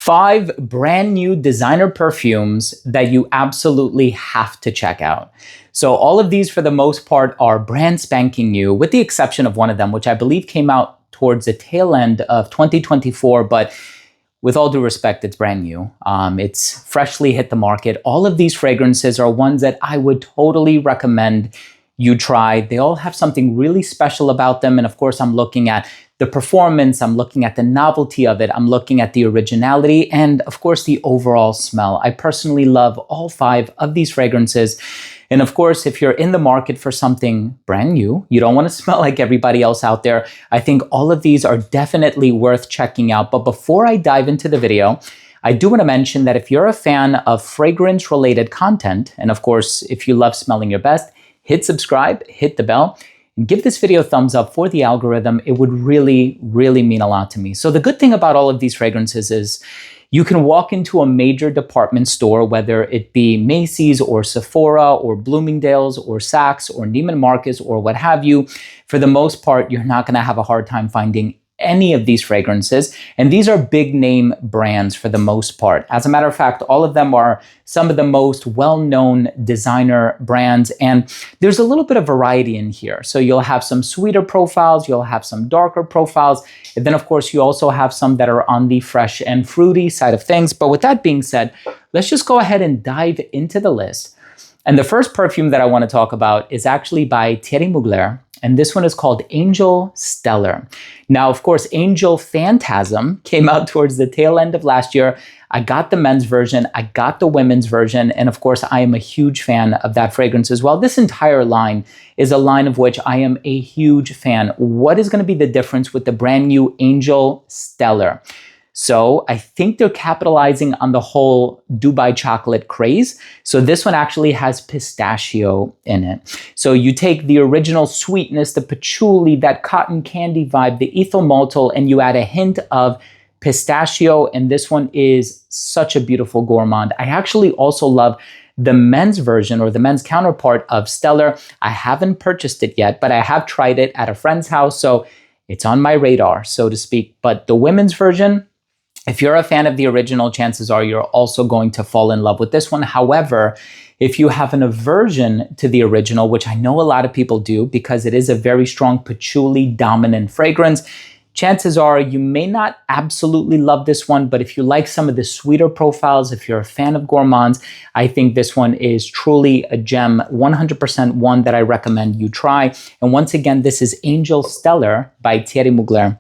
5 brand new designer perfumes that you absolutely have to check out. So all of these, for the most part, are brand spanking new, with the exception of one of them, which I believe came out towards the tail end of 2024, but with all due respect, it's brand new. It's freshly hit the market. All of these fragrances are ones that I would totally recommend you try. They all have something really special about them. And of course, I'm looking at the performance, I'm looking at the novelty of it, I'm looking at the originality, and of course, the overall smell. I personally love all 5 of these fragrances. And of course, if you're in the market for something brand new, you don't want to smell like everybody else out there, I think all of these are definitely worth checking out. But before I dive into the video, I do want to mention that if you're a fan of fragrance-related content, and of course, if you love smelling your best, hit subscribe, hit the bell, and give this video a thumbs up for the algorithm. It would really, really mean a lot to me. So the good thing about all of these fragrances is you can walk into a major department store, whether it be Macy's or Sephora or Bloomingdale's or Saks or Neiman Marcus or what have you. For the most part, you're not going to have a hard time finding any of these fragrances. And these are big name brands for the most part. As a matter of fact, all of them are some of the most well-known designer brands. And there's a little bit of variety in here. So you'll have some sweeter profiles, you'll have some darker profiles. And then of course, you also have some that are on the fresh and fruity side of things. But with that being said, let's just go ahead and dive into the list. And the first perfume that I want to talk about is actually by Thierry Mugler. And this one is called Angel Stellar. Now, of course, Angel Phantasm came out towards the tail end of last year. I got the men's version, I got the women's version, and of course, I am a huge fan of that fragrance as well. This entire line is a line of which I am a huge fan. What is going to be the difference with the brand new Angel Stellar? So I think they're capitalizing on the whole Dubai chocolate craze. So this one actually has pistachio in it. So you take the original sweetness, the patchouli, that cotton candy vibe, the ethyl maltol, and you add a hint of pistachio. And this one is such a beautiful gourmand. I actually also love the men's version or the men's counterpart of Stellar. I haven't purchased it yet, but I have tried it at a friend's house. So it's on my radar, so to speak. But the women's version, if you're a fan of the original, chances are you're also going to fall in love with this one. However, if you have an aversion to the original, which I know a lot of people do because it is a very strong patchouli dominant fragrance, chances are you may not absolutely love this one, but if you like some of the sweeter profiles, if you're a fan of gourmands, I think this one is truly a gem, 100% one that I recommend you try. And once again, this is Angel Stellar by Thierry Mugler.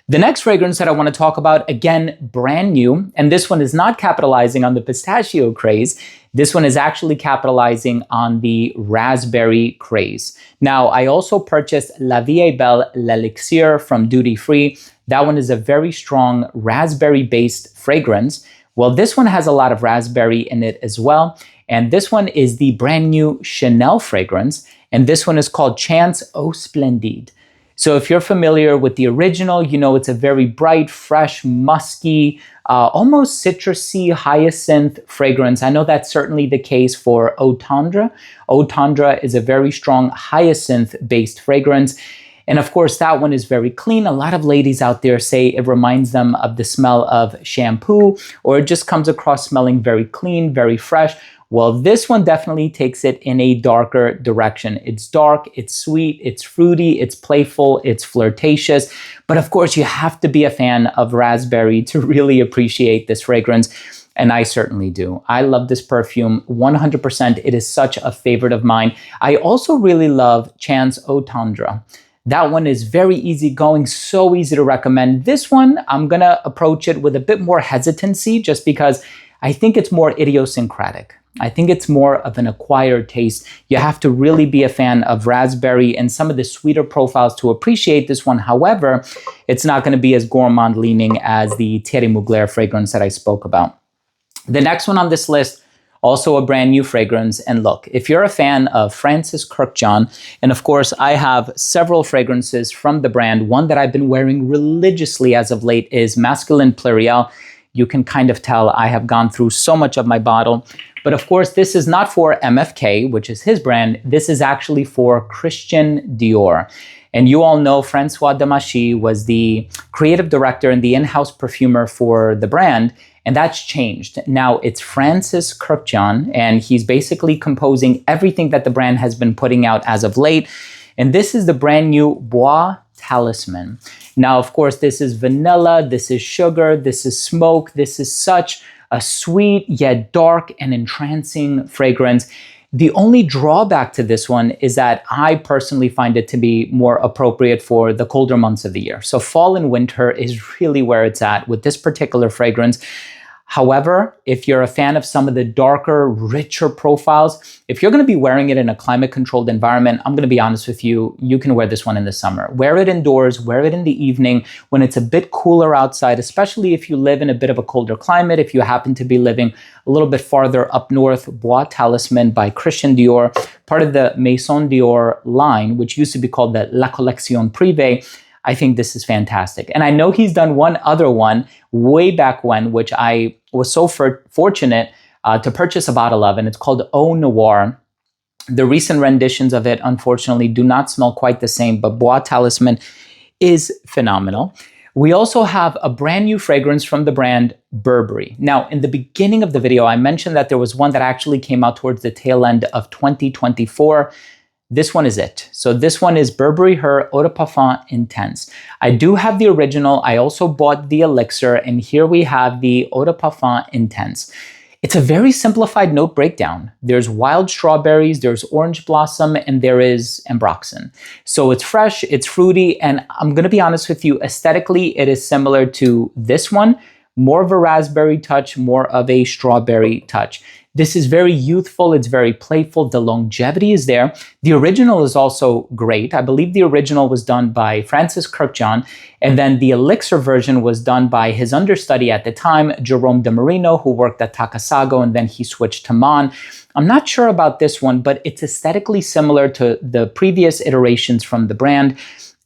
The next fragrance that I want to talk about, again, brand new, and this one is not capitalizing on the pistachio craze. This one is actually capitalizing on the raspberry craze. Now, I also purchased La Vie est Belle L'Elixir from Duty Free. That one is a very strong raspberry-based fragrance. Well, this one has a lot of raspberry in it as well. And this one is the brand new Chanel fragrance. And this one is called Chance Opp Splendid. So if you're familiar with the original, you know it's a very bright, fresh, musky, almost citrusy hyacinth fragrance. I know that's certainly the case for Eau Tendre. Eau Tendre is a very strong hyacinth-based fragrance. And of course, that one is very clean. A lot of ladies out there say it reminds them of the smell of shampoo, or it just comes across smelling very clean, very fresh. Well, this one definitely takes it in a darker direction. It's dark, it's sweet, it's fruity, it's playful, it's flirtatious. But of course, you have to be a fan of raspberry to really appreciate this fragrance. And I certainly do. I love this perfume 100%. It is such a favorite of mine. I also really love Chance Eau Tendre. That one is very easygoing, so easy to recommend. This one, I'm gonna approach it with a bit more hesitancy just because I think it's more idiosyncratic. I think it's more of an acquired taste. You have to really be a fan of raspberry and some of the sweeter profiles to appreciate this one. However, it's not going to be as gourmand leaning as the Thierry Mugler fragrance that I spoke about. The next one on this list, also a brand new fragrance. And look, if you're a fan of Francis Kurkdjian, and of course I have several fragrances from the brand, one that I've been wearing religiously as of late is Masculine Pluriel. You can kind of tell I have gone through so much of my bottle. But of course, this is not for MFK, which is his brand. This is actually for Christian Dior. And you all know Francois Demachy was the creative director and the in-house perfumer for the brand, and that's changed. Now it's Francis Kurkjian, and he's basically composing everything that the brand has been putting out as of late. And this is the brand new Boa Talisman. Now, of course, this is vanilla, this is sugar, this is smoke, this is such a sweet yet dark and entrancing fragrance. The only drawback to this one is that I personally find it to be more appropriate for the colder months of the year. So fall and winter is really where it's at with this particular fragrance. However, if you're a fan of some of the darker, richer profiles, if you're going to be wearing it in a climate-controlled environment, I'm going to be honest with you, you can wear this one in the summer. Wear it indoors, wear it in the evening when it's a bit cooler outside, especially if you live in a bit of a colder climate, if you happen to be living a little bit farther up north. Boa Talisman by Christian Dior, part of the Maison Dior line, which used to be called the La Collection Privée. I think this is fantastic. And I know he's done one other one way back when, which I was so fortunate to purchase a bottle of, and it's called Eau Noire. The recent renditions of it, unfortunately, do not smell quite the same, but Boa Talisman is phenomenal. We also have a brand new fragrance from the brand Burberry. Now, in the beginning of the video, I mentioned that there was one that actually came out towards the tail end of 2024. This one is it. So this one is Burberry Oud Intense. I do have the original. I also bought the elixir, and here we have the Oud Intense. It's a very simplified note breakdown. There's wild strawberries, there's orange blossom, and there is ambroxan. So it's fresh, it's fruity, and I'm gonna be honest with you, aesthetically, it is similar to this one, more of a raspberry touch, more of a strawberry touch. This is very youthful, it's very playful, the longevity is there. The original is also great. I believe the original was done by Francis Kurkjian, and then the elixir version was done by his understudy at the time, Jerome de Marino, who worked at Takasago, and then he switched to Man. I'm not sure about this one, but it's aesthetically similar to the previous iterations from the brand.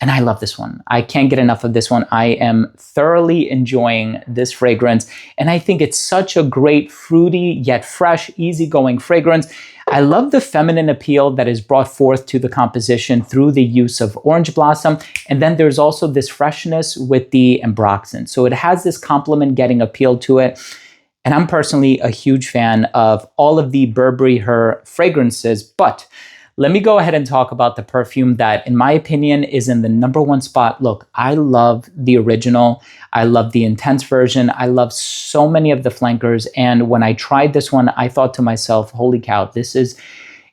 And I love this one. I can't get enough of this one. I am thoroughly enjoying this fragrance. And I think it's such a great fruity yet fresh, easygoing fragrance. I love the feminine appeal that is brought forth to the composition through the use of orange blossom. And then there's also this freshness with the ambroxan. So it has this complement getting appeal to it. And I'm personally a huge fan of all of the Burberry fragrances, but let me go ahead and talk about the perfume that, in my opinion, is in the #1 spot. Look, I love the original. I love the intense version. I love so many of the flankers. And when I tried this one, I thought to myself, holy cow, this is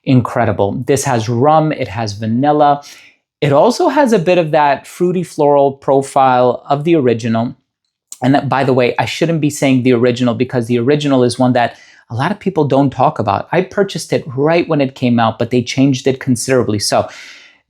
incredible. This has rum, it has vanilla. It also has a bit of that fruity floral profile of the original. And that, by the way, I shouldn't be saying the original because the original is one that a lot of people don't talk about. I purchased it right when it came out, but they changed it considerably. So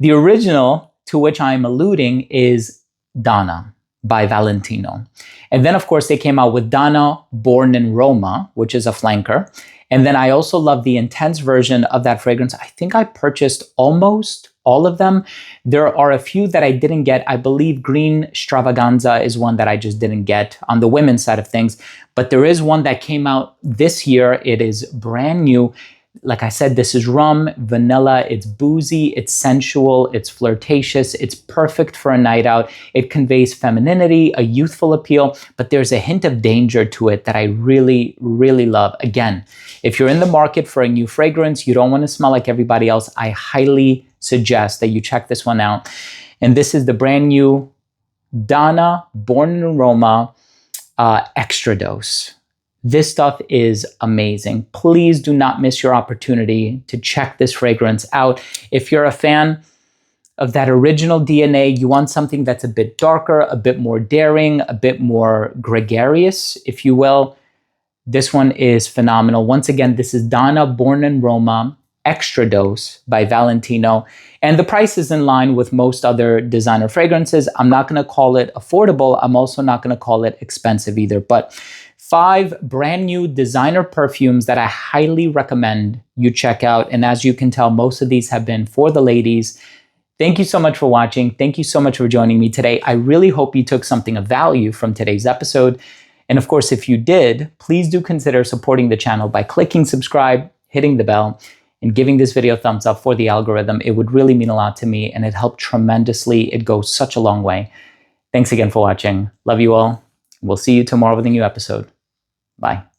the original to which I'm alluding is Donna by Valentino. And then, of course, they came out with Donna Born in Roma, which is a flanker. And then I also love the intense version of that fragrance. I think I purchased almost all of them. There are a few that I didn't get. I believe Green Stravaganza is one that I just didn't get on the women's side of things. But there is one that came out this year. It is brand new. Like I said, this is rum, vanilla, it's boozy, it's sensual, it's flirtatious, it's perfect for a night out. It conveys femininity, a youthful appeal, but there's a hint of danger to it that I really, really love. Again, if you're in the market for a new fragrance, you don't want to smell like everybody else, I highly suggest that you check this one out. And this is the brand new Donna Born in Roma Extra Dose. This stuff is amazing. Please do not miss your opportunity to check this fragrance out. If you're a fan of that original DNA, you want something that's a bit darker, a bit more daring, a bit more gregarious, if you will, this one is phenomenal. Once again, this is Donna Born in Roma Extra Dose by Valentino. And the price is in line with most other designer fragrances. I'm not going to call it affordable. I'm also not going to call it expensive either. But 5 brand new designer perfumes that I highly recommend you check out. And as you can tell, most of these have been for the ladies. Thank you so much for watching. Thank you so much for joining me today. I really hope you took something of value from today's episode. And of course, if you did, please do consider supporting the channel by clicking subscribe, hitting the bell. and giving this video a thumbs up for the algorithm. It would really mean a lot to me, and it helped tremendously. It goes such a long way. Thanks again for watching. Love you all. We'll see you tomorrow with a new episode. Bye.